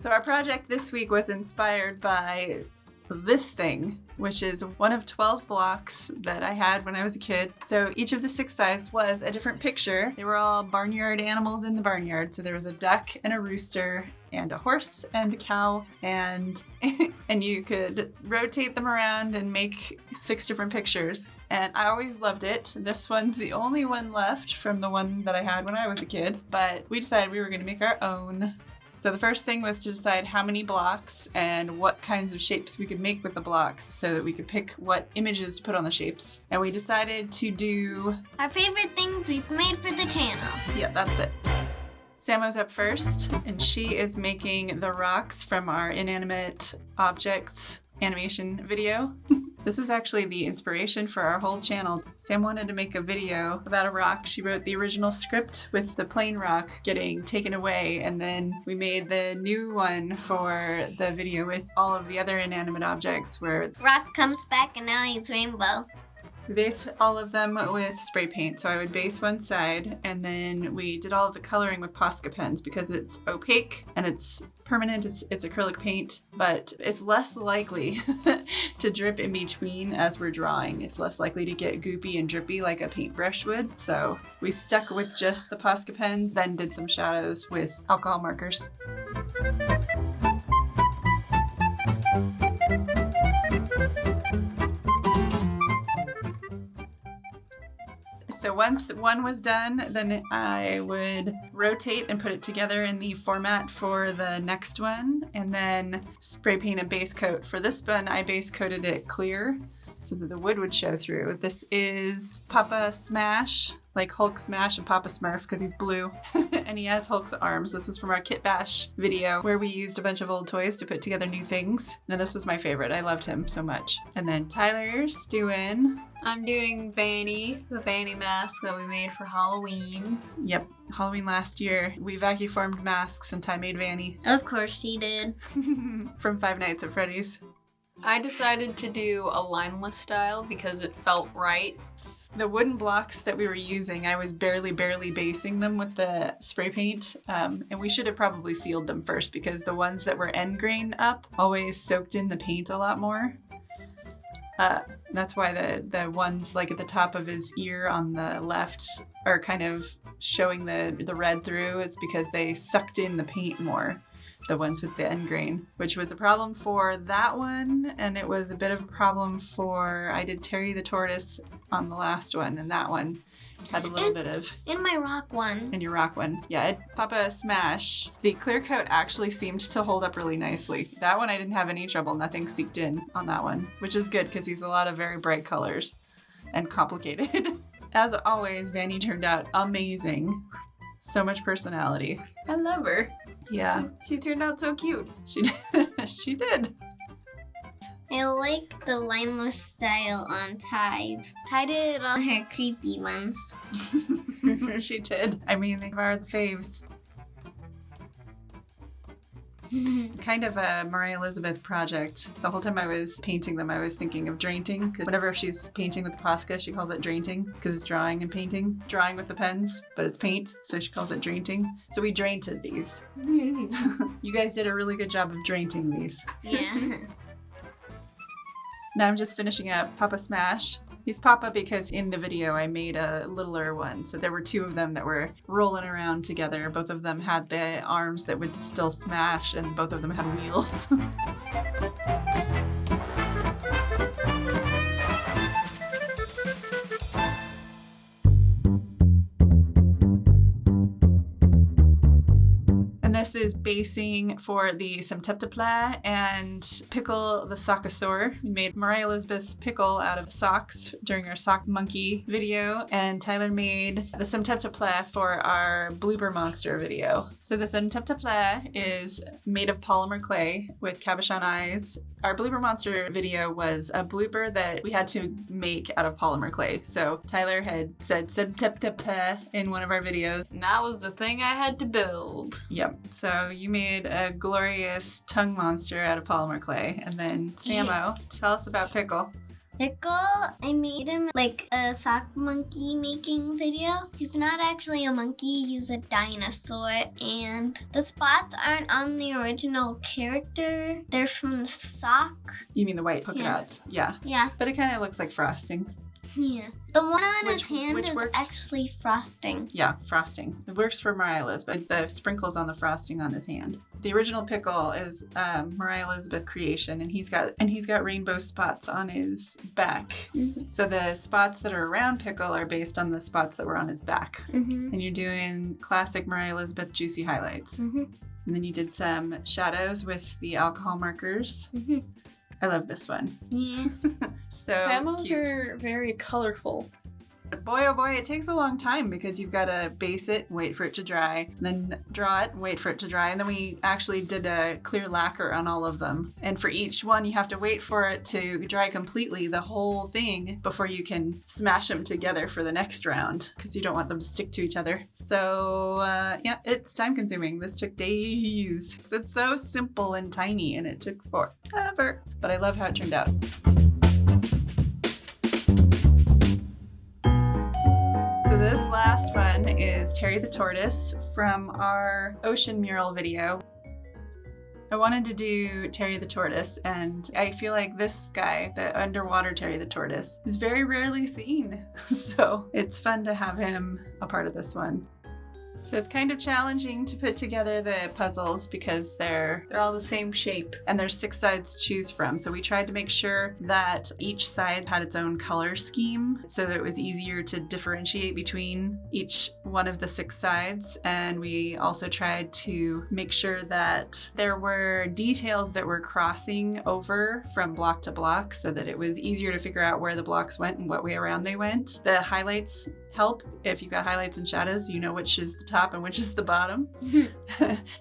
So our project this week was inspired by this thing, which is one of 12 blocks that I had when I was a kid. So each of the 6 sides was a different picture. They were all barnyard animals in the barnyard. So there was a duck and a rooster and a horse and a cow, and you could rotate them around and make 6 different pictures. And I always loved it. This one's the only one left from the one that I had when I was a kid, but we decided we were going to make our own. So the first thing was to decide how many blocks and what kinds of shapes we could make with the blocks so that we could pick what images to put on the shapes. And we decided to do our favorite things we've made for the channel. Yeah, that's it. Samo's up first, and she is making the rocks from our inanimate objects animation video. This was actually the inspiration for our whole channel. Sam wanted to make a video about a rock. She wrote the original script with the plain rock getting taken away, and then we made the new one for the video with all of the other inanimate objects where rock comes back and now he's rainbow. We based all of them with spray paint. So I would base one side, and then we did all of the coloring with Posca Pens because it's opaque and it's permanent. It's acrylic paint, but it's less likely to drip in between as we're drawing. It's less likely to get goopy and drippy like a paintbrush would. So we stuck with just the Posca Pens, then did some shadows with alcohol markers. So once one was done, then I would rotate and put it together in the format for the next one, and then spray paint a base coat. For this one, I base coated it clear so that the wood would show through. This is Papa Smash, like Hulk Smash and Papa Smurf because he's blue and he has Hulk's arms. This was from our Kit Bash video where we used a bunch of old toys to put together new things. And this was my favorite. I loved him so much. And then Tyler's doing... I'm doing Vanny, the Vanny mask that we made for Halloween. Yep, Halloween last year. We vacuum formed masks and Ty made Vanny. Of course she did. From Five Nights at Freddy's. I decided to do a lineless style because it felt right. The wooden blocks that we were using, I was barely basing them with the spray paint. And we should have probably sealed them first because the ones that were end grain up always soaked in the paint a lot more. That's why the ones like at the top of his ear on the left are kind of showing the red through. It's because they sucked in the paint more, the ones with the end grain, which was a problem for that one, and it was a bit of a problem for, I did Terry the Tortoise on the last one, and that one had a little bit of... In my rock one. In your rock one. Yeah, Papa Smash, the clear coat actually seemed to hold up really nicely. That one I didn't have any trouble. Nothing seeped in on that one, which is good because he's a lot of very bright colors and complicated. As always, Vanny turned out amazing. So much personality. I love her. Yeah. She turned out so cute. She did. She did. I like the lineless style on Ty's. Ty did all her creepy ones. She did. I mean, they are the faves. Kind of a Mariah Elizabeth project. The whole time I was painting them, I was thinking of drainting. Because whenever she's painting with the Posca, she calls it drainting because it's drawing and painting. Drawing with the pens, but it's paint, so she calls it drainting. So we drainted these. You guys did a really good job of drainting these. Yeah. Now I'm just finishing up Papa Smash. He's Papa because in the video I made a littler one. So there were 2 of them that were rolling around together. Both of them had the arms that would still smash, and both of them had wheels. This is basing for the Semteptapla and Pickle the Sockosaur. We made Mariah Elizabeth's Pickle out of socks during our Sock Monkey video, and Tyler made the Semteptapla for our Blooper Monster video. So the Semteptapla is made of polymer clay with cabochon eyes. Our Blooper Monster video was a blooper that we had to make out of polymer clay. So Tyler had said Semteptapla in one of our videos. And that was the thing I had to build. Yep. So you made a glorious tongue monster out of polymer clay. And then Samo, tell us about Pickle. Pickle, I made him like a sock monkey making video. He's not actually a monkey, he's a dinosaur. And the spots aren't on the original character. They're from the sock. You mean the white polka dots? Yeah. Yeah. But it kind of looks like frosting. Yeah. The one on his Which hand is works? actually frosting. Yeah, frosting. It works for Mariah Elizabeth. The sprinkles on the frosting on his hand. The original pickle is Mariah Elizabeth creation, and he's got rainbow spots on his back. Mm-hmm. So the spots that are around pickle are based on the spots that were on his back. Mm-hmm. And you're doing classic Mariah Elizabeth juicy highlights. Mm-hmm. And then you did some shadows with the alcohol markers. Mm-hmm. I love this one. Yeah. So Sammos cute. are very colorful. But boy, oh boy, it takes a long time because you've got to base it, wait for it to dry, then draw it, wait for it to dry. And then we actually did a clear lacquer on all of them. And for each one, you have to wait for it to dry completely, the whole thing, before you can smash them together for the next round because you don't want them to stick to each other. So yeah, it's time consuming. This took days. It's so simple and tiny and it took forever. But I love how it turned out. This last one is Terry the Tortoise from our ocean mural video. I wanted to do Terry the Tortoise, and I feel like this guy, the underwater Terry the Tortoise, is very rarely seen. So it's fun to have him a part of this one. So it's kind of challenging to put together the puzzles because they're all the same shape. And there's 6 sides to choose from. So we tried to make sure that each side had its own color scheme so that it was easier to differentiate between each one of the 6 sides. And we also tried to make sure that there were details that were crossing over from block to block so that it was easier to figure out where the blocks went and what way around they went. The highlights help. If you've got highlights and shadows, you know which is the top and which is the bottom.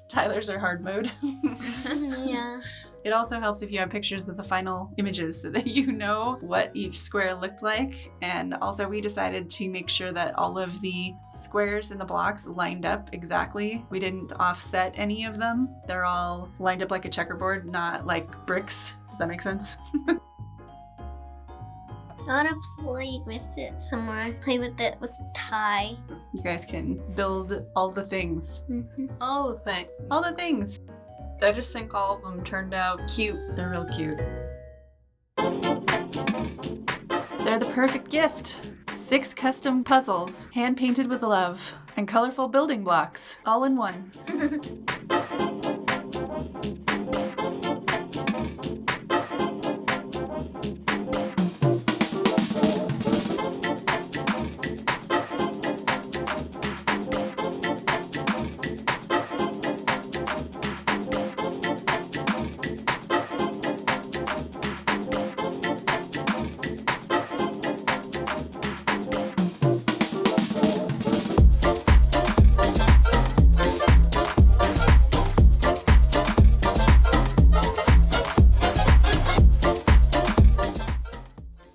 Tyler's are hard mode. Yeah. It also helps if you have pictures of the final images so that you know what each square looked like. And also we decided to make sure that all of the squares in the blocks lined up exactly. We didn't offset any of them. They're all lined up like a checkerboard, not like bricks. Does that make sense? I want to play with it some more. Play with it with Ty. You guys can build all the things. Mm-hmm. All the things. All the things. I just think all of them turned out cute. They're real cute. They're the perfect gift. 6 custom puzzles, hand-painted with love, and colorful building blocks, all in one.